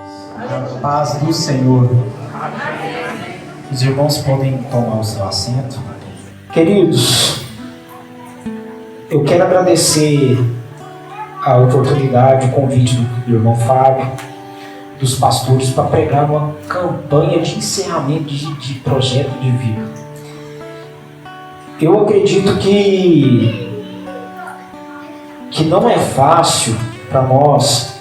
A paz do Senhor. Os irmãos podem tomar o seu assento. Queridos, eu quero agradecer a oportunidade, o convite do irmão Fábio, dos pastores, para pregar uma campanha de encerramento de projeto de vida. Eu acredito que não é fácil para nós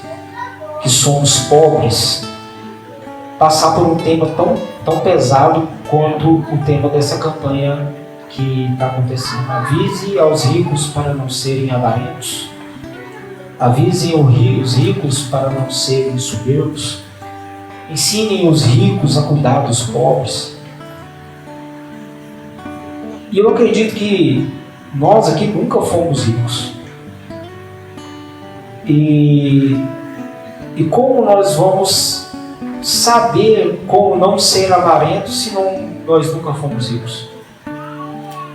que somos pobres passar por um tema tão pesado quanto o tema dessa campanha que está acontecendo. Avise aos ricos para não serem avarentos. Avisem os ricos para não serem soberbos. Ensinem os ricos a cuidar dos pobres. E eu acredito que nós aqui nunca fomos ricos. E como nós vamos saber como não ser avarentos se nós nunca fomos ricos?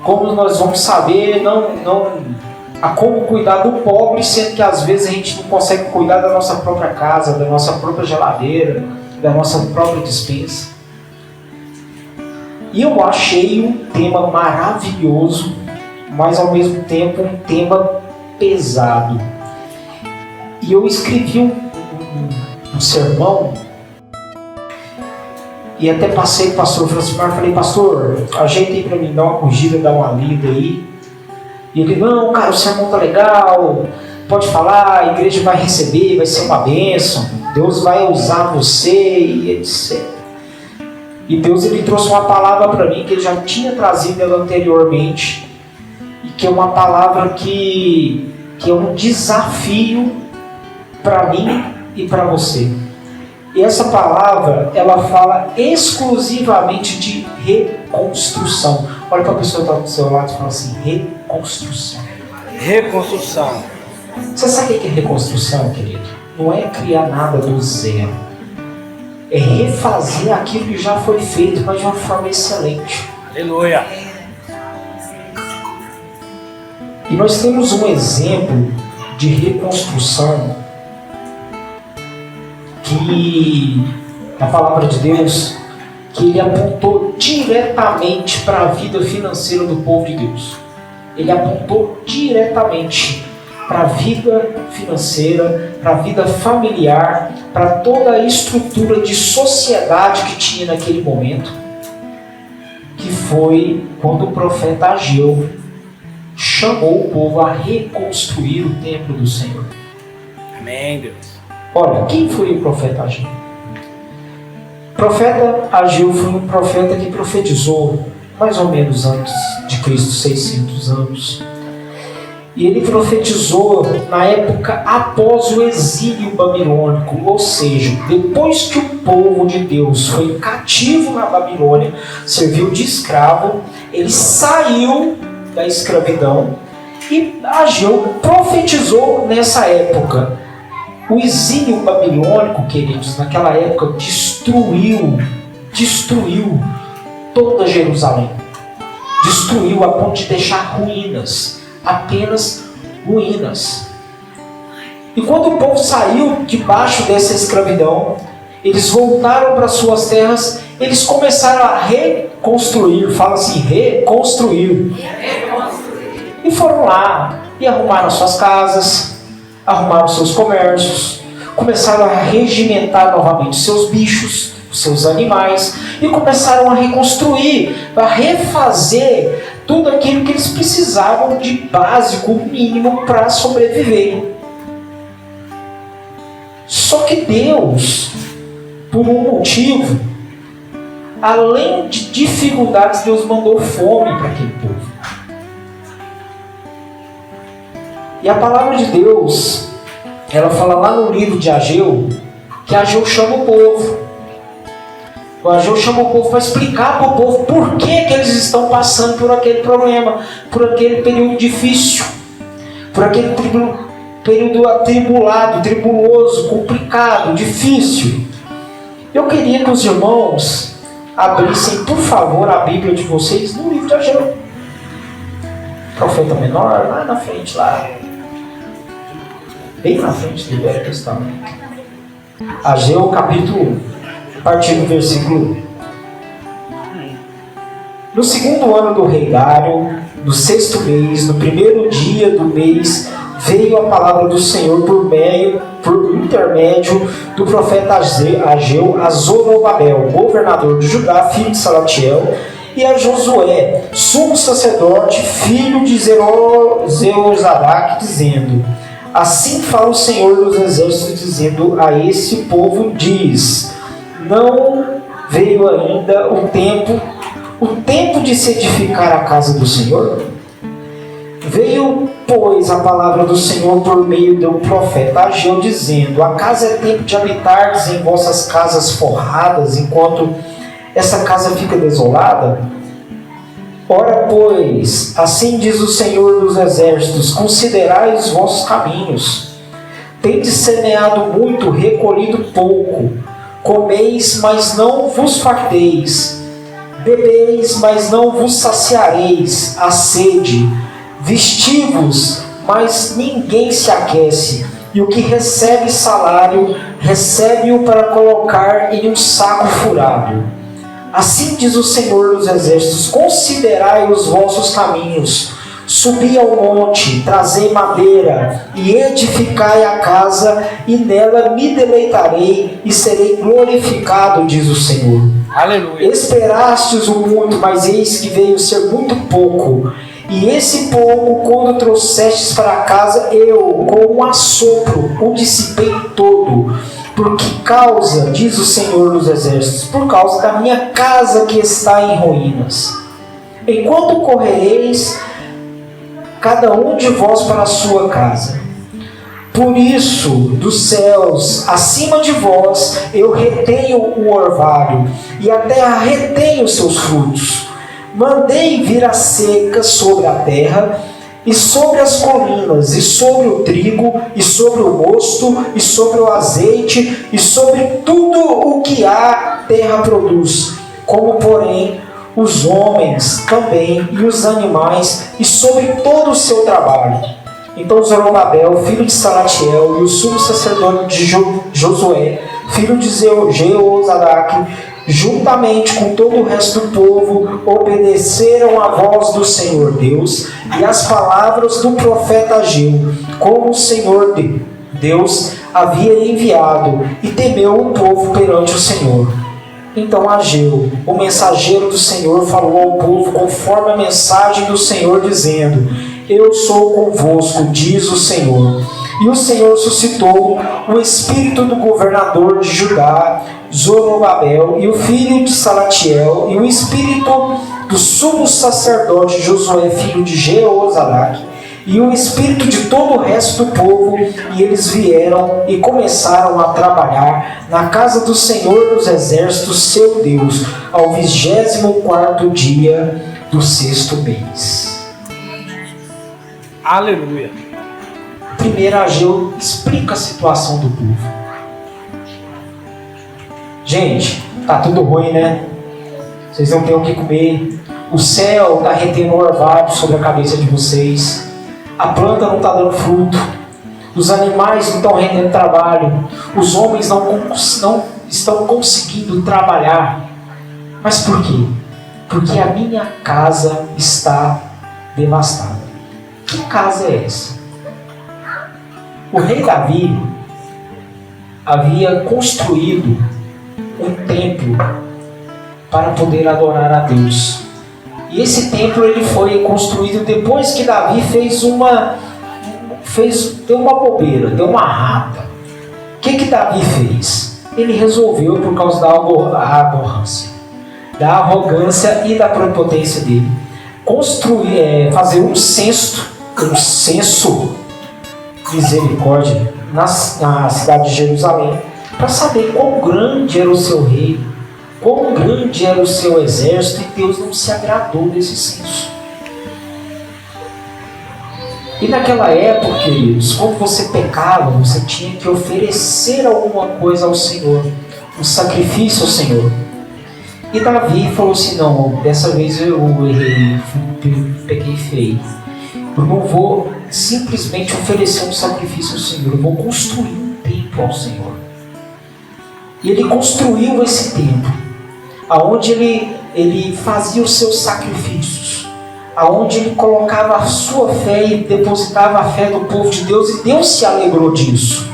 Como nós vamos saber como cuidar do pobre, sendo que às vezes a gente não consegue cuidar da nossa própria casa, da nossa própria geladeira, da nossa própria despensa? E eu achei um tema maravilhoso, mas ao mesmo tempo um tema pesado. E eu escrevi um sermão e até passei para o pastor Francimar, falei: pastor, ajeita aí para mim, dá uma corrigida, dá uma lida aí. E ele: não, cara, o sermão tá legal, pode falar, a igreja vai receber, vai ser uma bênção, Deus vai usar você e etc. E Deus, ele trouxe uma palavra para mim que ele já tinha trazido ela anteriormente, e que é uma palavra que é um desafio para mim e para você. E essa palavra, ela fala exclusivamente de reconstrução. Olha para a pessoa que está do seu lado e fala assim: reconstrução. Reconstrução. Você sabe o que é reconstrução, querido? Não é criar nada do zero. É refazer aquilo que já foi feito, mas de uma forma excelente. Aleluia. E nós temos um exemplo de reconstrução que, na palavra de Deus, que ele apontou diretamente para a vida financeira do povo de Deus. Ele apontou diretamente para a vida financeira, para a vida familiar, para toda a estrutura de sociedade que tinha naquele momento, que foi quando o profeta Ageu chamou o povo a reconstruir o templo do Senhor. Amém, Deus. Olha, quem foi o profeta Ageu? O profeta Ageu foi um profeta que profetizou mais ou menos antes de Cristo, 600 anos. E ele profetizou na época após o exílio babilônico, ou seja, depois que o povo de Deus foi cativo na Babilônia, serviu de escravo, ele saiu da escravidão e Ageu profetizou nessa época. O exílio babilônico, queridos, naquela época destruiu toda Jerusalém. Destruiu a ponto de deixar ruínas, apenas ruínas. E quando o povo saiu debaixo dessa escravidão, eles voltaram para suas terras, eles começaram a reconstruir, fala assim, reconstruir. E foram lá e arrumaram suas casas, arrumaram seus comércios, começaram a regimentar novamente seus bichos, seus animais, e começaram a reconstruir, a refazer tudo aquilo que eles precisavam de básico, mínimo, para sobreviver. Só que Deus, por um motivo, além de dificuldades, Deus mandou fome para aquele povo. E a palavra de Deus, ela fala lá no livro de Ageu, que Ageu chama o povo. O Ageu chama o povo para explicar para o povo por que eles estão passando por aquele problema, por aquele período difícil, por aquele período atribulado, tribuloso, complicado, difícil. Eu queria que os irmãos abrissem, por favor, a Bíblia de vocês no livro de Ageu. Profeta menor, lá na frente, lá. Bem na frente do Velho Testamento. Ageu capítulo 1, a partir do versículo 1. No segundo ano do rei Dário, no sexto mês, no primeiro dia do mês, veio a palavra do Senhor por intermédio do profeta Ageu a Zorobabel, governador de Judá, filho de Salatiel, e a Josué, sumo sacerdote, filho de Zeozadaque, dizendo: assim fala o Senhor dos exércitos, dizendo a esse povo, diz: não veio ainda o tempo de se edificar a casa do Senhor? Veio, pois, a palavra do Senhor por meio do profeta Ageu, dizendo: acaso é tempo de habitardes em vossas casas forradas, enquanto essa casa fica desolada? Ora, pois, assim diz o Senhor dos exércitos: considerai os vossos caminhos. Tendes semeado muito, recolhido pouco. Comeis, mas não vos farteis. Bebeis, mas não vos saciareis a sede. Vesti-vos, mas ninguém se aquece. E o que recebe salário, recebe-o para colocar em um saco furado. Assim diz o Senhor dos exércitos: considerai os vossos caminhos. Subi ao monte, trazei madeira, e edificai a casa, e nela me deleitarei, e serei glorificado, diz o Senhor. Aleluia. Esperastes o muito, mas eis que veio ser muito pouco. E esse pouco, quando trouxestes para casa, eu, com um assopro, o dissipei todo. Por que causa, diz o Senhor dos exércitos? Por causa da minha casa que está em ruínas. Enquanto correreis, cada um de vós para a sua casa. Por isso, dos céus, acima de vós, eu retenho o orvalho, e a terra retém os seus frutos. Mandei vir a seca sobre a terra, e sobre as colinas, e sobre o trigo, e sobre o mosto, e sobre o azeite, e sobre tudo o que a terra produz, como porém os homens também, e os animais, e sobre todo o seu trabalho. Então Zorobabel, filho de Salatiel, e o sumo sacerdote de Josué, filho de Jeozadaque, juntamente com todo o resto do povo, obedeceram à voz do Senhor Deus e às palavras do profeta Ageu, como o Senhor Deus havia enviado, e temeu o povo perante o Senhor. Então Ageu, o mensageiro do Senhor, falou ao povo conforme a mensagem do Senhor, dizendo: eu sou convosco, diz o Senhor. E o Senhor suscitou o espírito do governador de Judá, Zorobabel, e o filho de Salatiel, e o espírito do sumo sacerdote Josué, filho de Jeozadaque, e o espírito de todo o resto do povo, e eles vieram e começaram a trabalhar na casa do Senhor dos exércitos, seu Deus, ao 24º dia do sexto mês. Aleluia. Primeiro Ageu explica a situação do povo. Gente, tá tudo ruim, né? Vocês não têm o que comer. O céu está retendo orvalho sobre a cabeça de vocês. A planta não está dando fruto. Os animais não estão rendendo trabalho. Os homens não estão conseguindo trabalhar. Mas por quê? Porque a minha casa está devastada. Que casa é essa? O rei Davi havia construído um templo para poder adorar a Deus. E esse templo ele foi construído depois que Davi deu uma bobeira, deu uma rata. O que Davi fez? Ele resolveu, por causa da arrogância e da prepotência dele, fazer um censo, misericórdia, na cidade de Jerusalém, para saber quão grande era o seu reino, quão grande era o seu exército, e Deus não se agradou desse censo. E naquela época, queridos, quando você pecava, você tinha que oferecer alguma coisa ao Senhor, um sacrifício ao Senhor. E Davi falou assim: não, dessa vez eu errei, peguei feio. Eu não vou simplesmente oferecer um sacrifício ao Senhor, eu vou construir um templo ao Senhor. E ele construiu esse templo, aonde ele fazia os seus sacrifícios, aonde ele colocava a sua fé e depositava a fé do povo de Deus, e Deus se alegrou disso.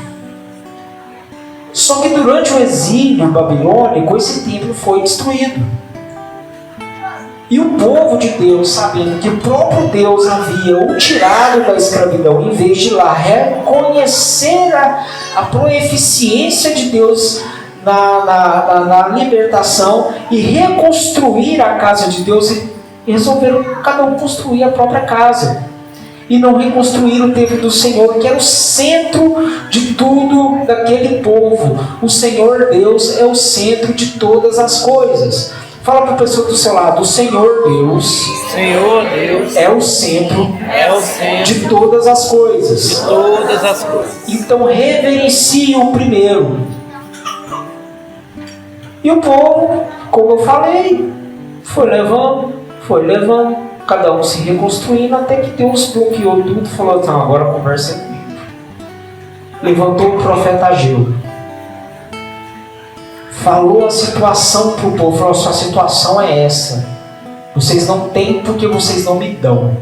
Só que durante o exílio babilônico, esse templo foi destruído. E o povo de Deus, sabendo que o próprio Deus havia o tirado da escravidão, em vez de lá reconhecer a proeficiência de Deus na libertação e reconstruir a casa de Deus, resolveram cada um construir a própria casa. E não reconstruir o templo do Senhor, que era o centro de tudo daquele povo. O Senhor Deus é o centro de todas as coisas. Fala para a pessoa do seu lado: o Senhor Deus, é o centro, de todas as coisas. Então reverencie o primeiro. E o povo, como eu falei, foi levando, cada um se reconstruindo, até que Deus bloqueou tudo e falou: então agora a conversa é comigo. Levantou o profeta Ageu, falou a situação para o povo, falou: sua situação é essa, vocês não têm porque vocês não me dão,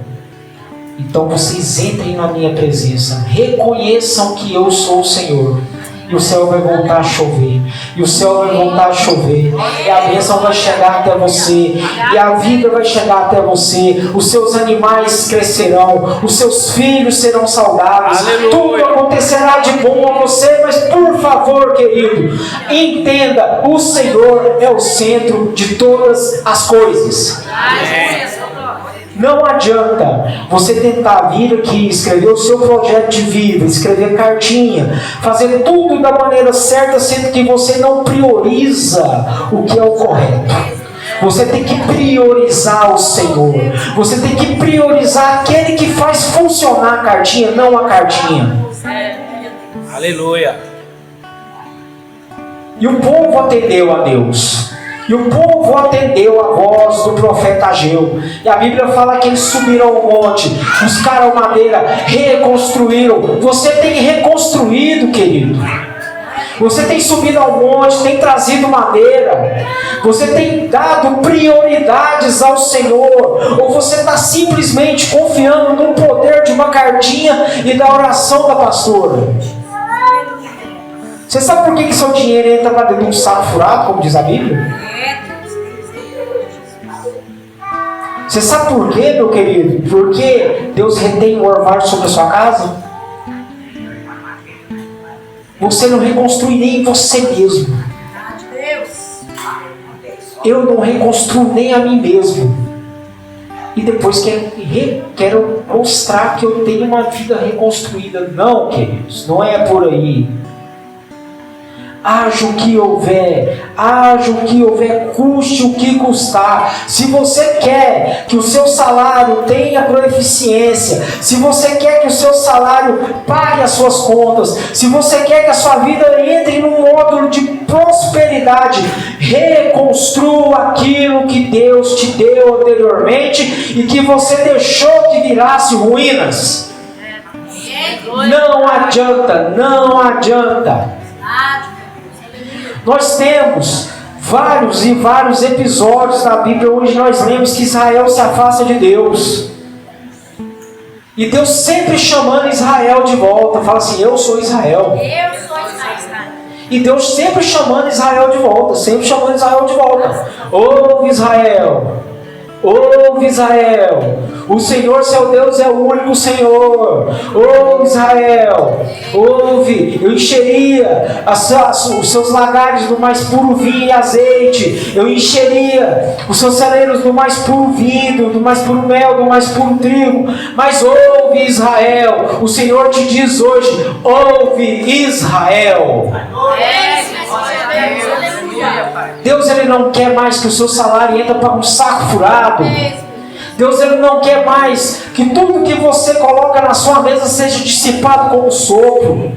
então vocês entrem na minha presença, reconheçam que eu sou o Senhor, e o céu vai voltar a chover, e o céu vai voltar a chover, e a bênção vai chegar até você, e a vida vai chegar até você, os seus animais crescerão, os seus filhos serão saudáveis, tudo acontecerá de bom a você. Mas por favor, querido, entenda, o Senhor é o centro de todas as coisas. Não adianta você tentar vir aqui, escrever o seu projeto de vida, escrever cartinha, fazer tudo da maneira certa, sendo que você não prioriza o que é o correto. Você tem que priorizar o Senhor. Você tem que priorizar aquele que faz funcionar a cartinha, não a cartinha. Aleluia. E o povo atendeu a Deus. E o povo atendeu a voz do profeta Ageu. E a Bíblia fala que eles subiram ao monte, buscaram madeira, reconstruíram. Você tem reconstruído, querido. Você tem subido ao monte, tem trazido madeira. Você tem dado prioridades ao Senhor. Ou você está simplesmente confiando no poder de uma cartinha e da oração da pastora. Você sabe por que seu dinheiro entra lá dentro de um saco furado, como diz a Bíblia? Você sabe por quê, meu querido? Porque Deus retém o orvalho sobre a sua casa. Você não reconstrui nem você mesmo. Eu não reconstruo nem a mim mesmo. E depois quero mostrar que eu tenho uma vida reconstruída. Não, queridos, não é por aí. Haja o que houver, custe o que custar. Se você quer que o seu salário tenha proeficiência, se você quer que o seu salário pague as suas contas, se você quer que a sua vida entre num módulo de prosperidade, reconstrua aquilo que Deus te deu anteriormente e que você deixou que virasse ruínas. Não adianta. Nós temos vários e vários episódios na Bíblia onde nós lemos que Israel se afasta de Deus. E Deus sempre chamando Israel de volta. Fala assim: eu sou Israel. E Deus sempre chamando Israel de volta. Ouve Israel. Ouve Israel, o Senhor seu Deus é o único Senhor. Ouve Israel, ouve. Eu encheria os seus lagares do mais puro vinho e azeite. Eu encheria os seus celeiros do mais puro vinho, do mais puro mel, do mais puro trigo. Mas ouve Israel, o Senhor te diz hoje: ouve Israel. Deus, ele não quer mais que o seu salário entre para um saco furado. Deus, ele não quer mais que tudo que você coloca na sua mesa seja dissipado como sopro.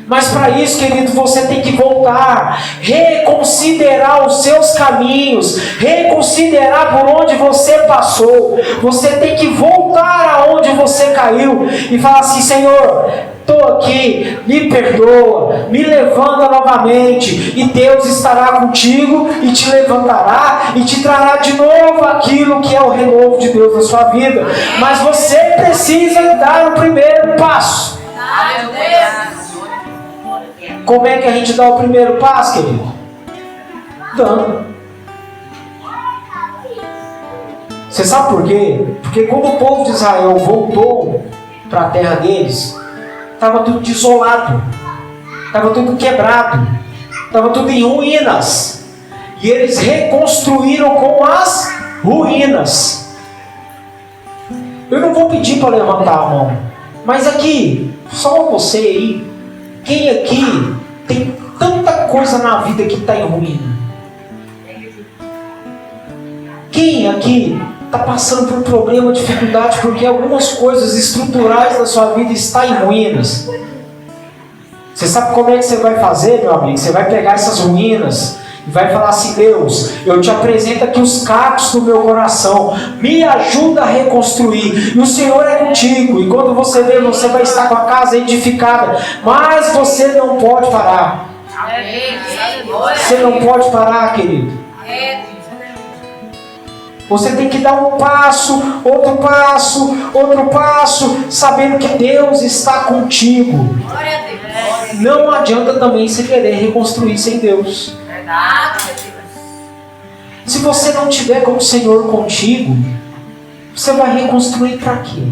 Mas para isso, querido, você tem que voltar, reconsiderar os seus caminhos, reconsiderar por onde você passou. Você tem que voltar aonde você caiu e falar assim: Senhor, estou aqui, me perdoa, me levanta novamente, e Deus estará contigo e te levantará e te trará de novo aquilo que é o renovo de Deus na sua vida. Mas você precisa dar o primeiro passo. Como é que a gente dá o primeiro passo, querido? Dando. Você sabe por quê? Porque quando o povo de Israel voltou para a terra deles, estava tudo desolado, estava tudo quebrado, estava tudo em ruínas, e eles reconstruíram com as ruínas. Eu não vou pedir para levantar a mão, mas aqui, só você aí, quem aqui tem tanta coisa na vida que está em ruína? Quem aqui está passando por problema, dificuldade, porque algumas coisas estruturais da sua vida estão em ruínas? Você sabe como é que você vai fazer, meu amigo? Você vai pegar essas ruínas e vai falar assim: Deus, eu te apresento aqui os cacos do meu coração, me ajuda a reconstruir, e o Senhor é contigo, e quando você ver, você vai estar com a casa edificada, mas você não pode parar. Você não pode parar, querido. Você tem que dar um passo, outro passo, sabendo que Deus está contigo. Não adianta também você querer reconstruir sem Deus. Se você não tiver com o Senhor contigo, você vai reconstruir para quê?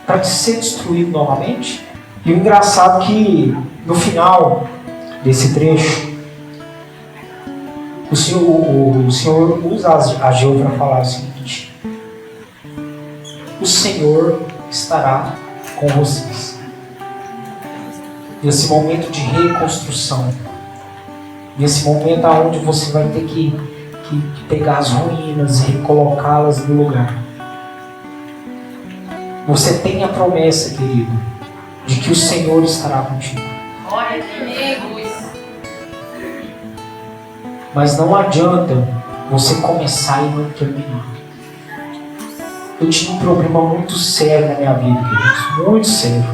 Para ser destruído novamente? E o engraçado é que no final desse trecho, o Senhor usa Ageu para falar o seguinte: o Senhor estará com vocês nesse momento de reconstrução, nesse momento onde você vai ter que pegar as ruínas e recolocá-las no lugar. Você tem a promessa, querido, de que o Senhor estará contigo. Mas não adianta você começar e não terminar. Eu tinha um problema muito sério na minha vida, queridos, muito sério.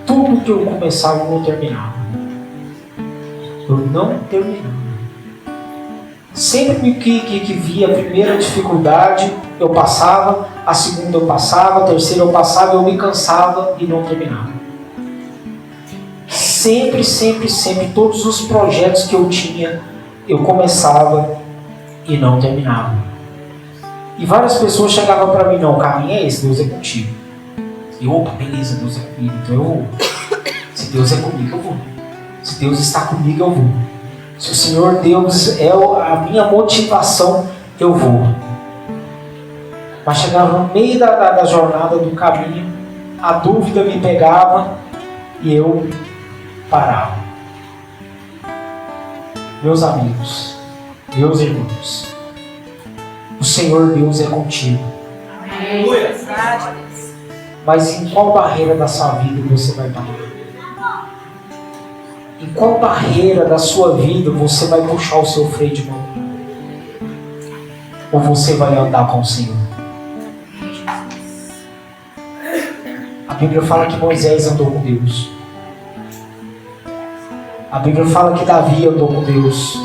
Tudo que eu começava eu não terminava. Eu não terminava. Sempre que via a primeira dificuldade, eu passava, a segunda eu passava, a terceira eu passava, eu me cansava e não terminava. Sempre, todos os projetos que eu tinha, eu começava e não terminava. E várias pessoas chegavam para mim: não, o caminho é esse, Deus é contigo. E opa, beleza, Deus é comigo, então eu vou. Se Deus é comigo, eu vou. Se Deus está comigo, eu vou. Se o Senhor Deus é a minha motivação, eu vou. Mas chegava no meio da jornada, do caminho, a dúvida me pegava e eu parava. Meus amigos, meus irmãos, o Senhor Deus é contigo. Aleluia. Mas em qual barreira da sua vida você vai parar? Em qual barreira da sua vida você vai puxar o seu freio de mão? Ou você vai andar com o Senhor? A Bíblia fala que Moisés andou com Deus. A Bíblia fala que Davi andou com Deus.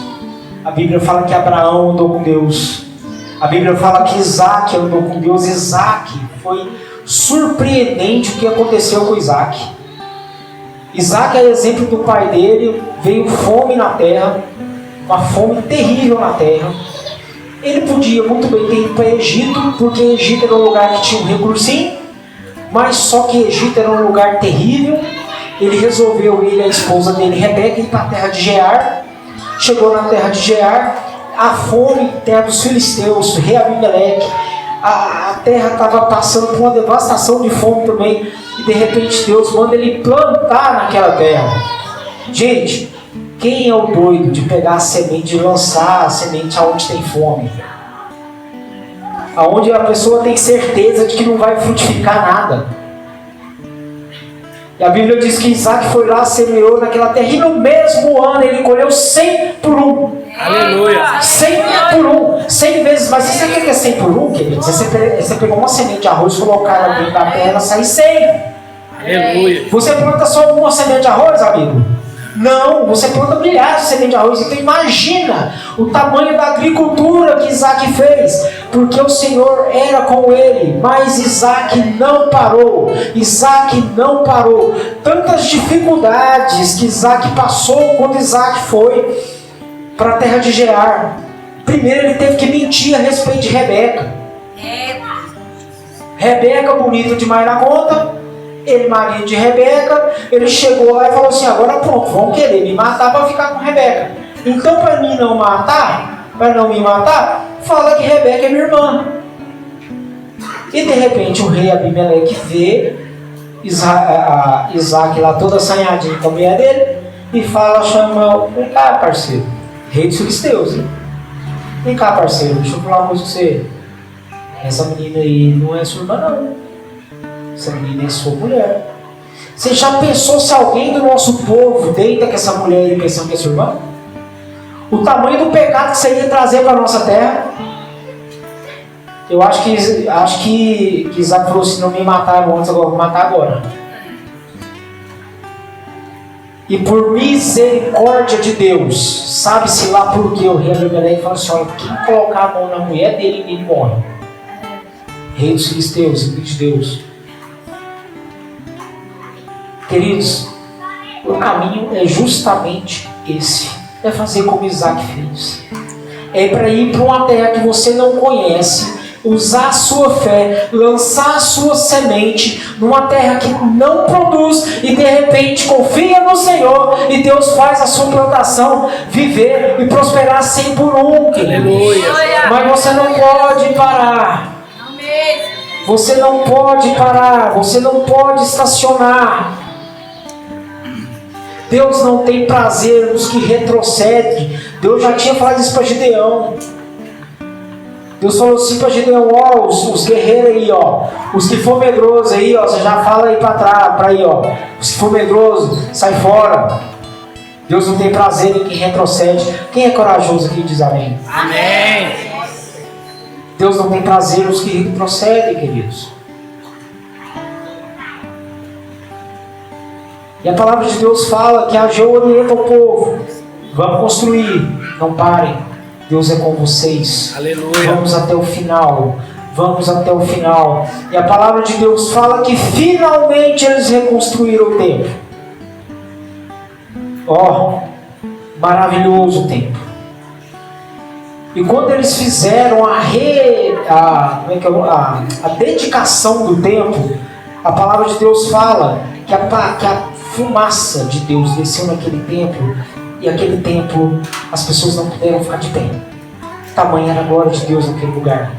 A Bíblia fala que Abraão andou com Deus. A Bíblia fala que Isaac andou com Deus. Isaac, foi surpreendente o que aconteceu com Isaac. Isaac é exemplo do pai dele. Veio fome na terra, uma fome terrível na terra. Ele podia muito bem ter ido para Egito, porque Egito era um lugar que tinha um recursinho, mas só que Egito era um lugar terrível. Ele resolveu, ele e a esposa dele, Rebeca, ir para a terra de Gerar. Chegou na terra de Gerar, a fome, terra dos filisteus, rei Abimeleque. A terra estava passando por uma devastação de fome também. E de repente Deus manda ele plantar naquela terra. Gente, quem é o doido de pegar a semente e lançar a semente aonde tem fome? Aonde a pessoa tem certeza de que não vai frutificar nada. E a Bíblia diz que Isaac foi lá, semeou naquela terra, e no mesmo ano ele colheu 100 por 1. Aleluia. 100 por 1. 100 vezes. Mas você sabe o que é 100 por 1, querido? Você pegou uma semente de arroz, colocar ela dentro da terra, ela sai 100. Aleluia. Você planta só uma semente de arroz, amigo? Não, você planta milhares de sementes de arroz. Então imagina o tamanho da agricultura que Isaac fez, porque o Senhor era com ele. Mas Isaac não parou. Isaac não parou. Tantas dificuldades que Isaac passou quando Isaac foi para a terra de Gerar. Primeiro ele teve que mentir a respeito de Rebeca. Rebeca, bonita demais na conta. Ele, marido de Rebeca, ele chegou lá e falou assim: agora pronto, vão querer me matar para ficar com Rebeca. Então, para mim não matar, para não me matar, fala que Rebeca é minha irmã. E de repente o rei Abimeleque vê Isaac lá todo assanhadinho com a mulher dele e fala: chama, vem cá, parceiro, rei dos filisteus, hein? Vem cá, parceiro, deixa eu falar uma coisa com você. Essa menina aí não é sua irmã, não. Essa menina é sua mulher. Você já pensou se alguém do nosso povo deita com essa mulher aí pensando que é sua irmã? O tamanho do pecado que você ia trazer para a nossa terra? Eu acho que Isaac falou: se não me mataram antes, agora vou matar agora. E por misericórdia de Deus, sabe-se lá por que o rei Abimeleque falou assim: olha, quem colocar a mão na mulher dele, ele morre. Rei dos filisteus, filho de Deus. Queridos, o caminho é justamente esse. É fazer como Isaac fez. É para ir para uma terra que você não conhece, usar a sua fé, lançar a sua semente numa terra que não produz e de repente confia no Senhor e Deus faz a sua plantação viver e prosperar 100 por 1. Aleluia. Mas você não pode parar. Você não pode parar. Você não pode estacionar. Deus não tem prazer nos que retrocedem. Deus já tinha falado isso para Gideão. Deus falou assim para Gideão: ó, os guerreiros aí, ó, os que for medroso aí, ó, você já fala aí para trás, para aí, ó, os que for medroso, sai fora. Deus não tem prazer em quem retrocede. Quem é corajoso aqui diz amém? Amém. Deus não tem prazer nos que retrocedem, queridos. E a palavra de Deus fala que Ageu orienta o povo: vamos construir, não parem, Deus é com vocês. Aleluia. Vamos até o final, vamos até o final. E a palavra de Deus fala que finalmente eles reconstruíram o templo. Ó, maravilhoso o templo. E quando eles fizeram a dedicação do templo, a palavra de Deus fala que a fumaça de Deus desceu naquele templo, e aquele templo as pessoas não puderam ficar de pé. Tamanha era a glória de Deus naquele lugar.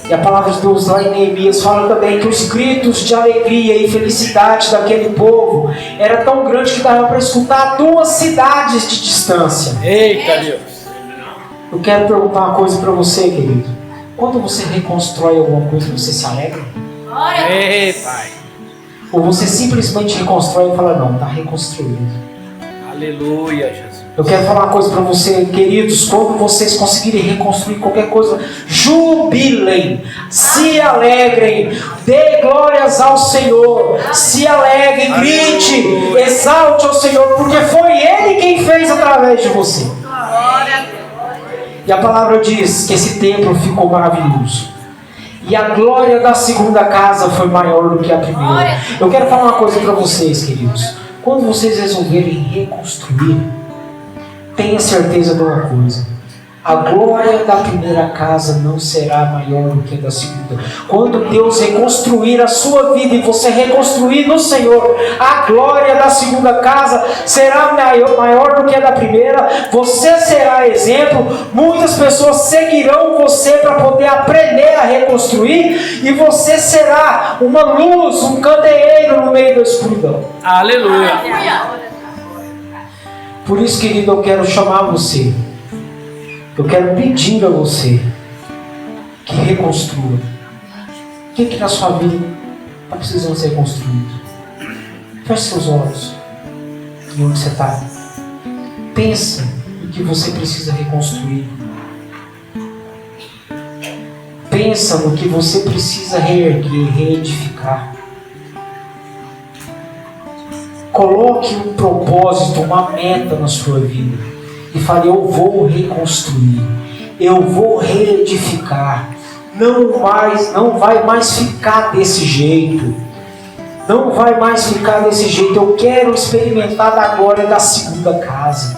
E a palavra de Deus lá em Neemias fala também que os gritos de alegria e felicidade daquele povo era tão grande que dava para escutar 2 cidades de distância. Eita Deus. Eu quero perguntar uma coisa para você, querido. Quando você reconstrói alguma coisa, você se alegra? Ei, Pai. Ou você simplesmente reconstrói e fala: não, está reconstruído. Aleluia, Jesus. Eu quero falar uma coisa para você, queridos. Quando vocês conseguirem reconstruir qualquer coisa, jubilem, se alegrem, dê glórias ao Senhor, se alegrem, grite, exalte ao Senhor, porque foi Ele quem fez através de você. E a palavra diz que esse templo ficou maravilhoso. E a glória da segunda casa foi maior do que a primeira. Eu quero falar uma coisa para vocês, queridos. Quando vocês resolverem reconstruir, tenha certeza de uma coisa: a glória da primeira casa não será maior do que a da segunda. Quando Deus reconstruir a sua vida e você reconstruir no Senhor, a glória da segunda casa será maior do que a da primeira. Você será exemplo. Muitas pessoas seguirão você para poder aprender a reconstruir, e você será uma luz, um candeeiro no meio da escuridão. Aleluia. Por isso, querido, eu quero chamar você. Eu quero pedir a você que reconstrua. O que na sua vida está precisando ser construído? Feche seus olhos. E onde você está? Pensa no que você precisa reconstruir. Pensa no que você precisa reerguer, reedificar. Coloque um propósito, uma meta na sua vida. E fale, eu vou reconstruir. Eu vou reedificar. Não vai mais ficar desse jeito. Não vai mais ficar desse jeito. Eu quero experimentar da glória da segunda casa.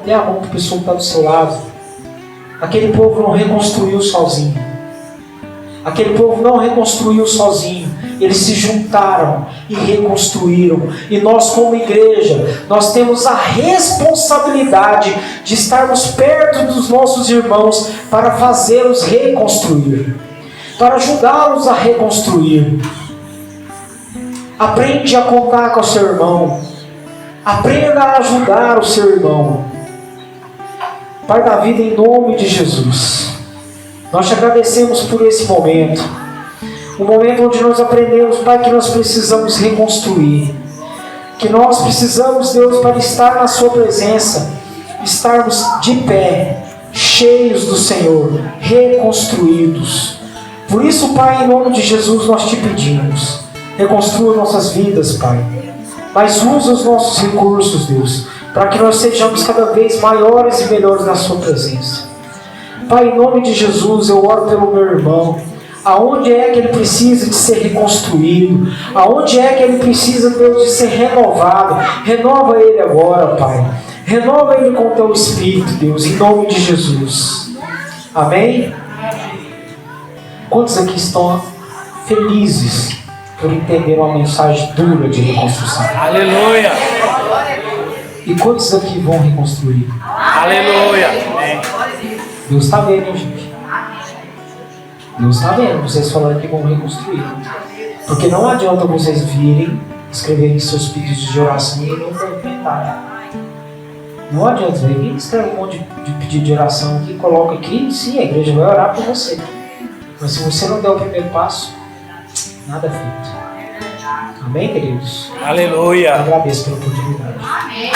Dê a mão para a pessoa que está do seu lado. Aquele povo não reconstruiu sozinho. Aquele povo não reconstruiu sozinho. Eles se juntaram e reconstruíram. E nós, como igreja, nós temos a responsabilidade de estarmos perto dos nossos irmãos para fazê-los reconstruir, para ajudá-los a reconstruir. Aprende a contar com o seu irmão. Aprenda a ajudar o seu irmão. Pai da vida, em nome de Jesus, nós te agradecemos por esse momento. Um momento onde nós aprendemos, Pai, que nós precisamos reconstruir. Que nós precisamos, Deus, para estar na sua presença, estarmos de pé, cheios do Senhor, reconstruídos. Por isso, Pai, em nome de Jesus, nós te pedimos. Reconstrua nossas vidas, Pai. Mas usa os nossos recursos, Deus, para que nós sejamos cada vez maiores e melhores na sua presença. Pai, em nome de Jesus, eu oro pelo meu irmão. Aonde é que ele precisa de ser reconstruído? Aonde é que ele precisa, Deus, de ser renovado? Renova ele agora, Pai. Renova ele com o teu Espírito, Deus, em nome de Jesus. Amém? Quantos aqui estão felizes por entender uma mensagem dura de reconstrução? Aleluia. E quantos aqui vão reconstruir? Aleluia. Deus está vendo, hein, gente? Deus está vendo vocês falando que vão reconstruir. Porque não adianta vocês virem, escreverem seus pedidos de oração e não comentar. Não adianta, vir escreve um monte de pedido de oração aqui, coloca aqui, sim, a igreja vai orar por você. Mas se você não der o primeiro passo, nada feito. Amém, queridos? Aleluia. Eu agradeço pela oportunidade. Amém.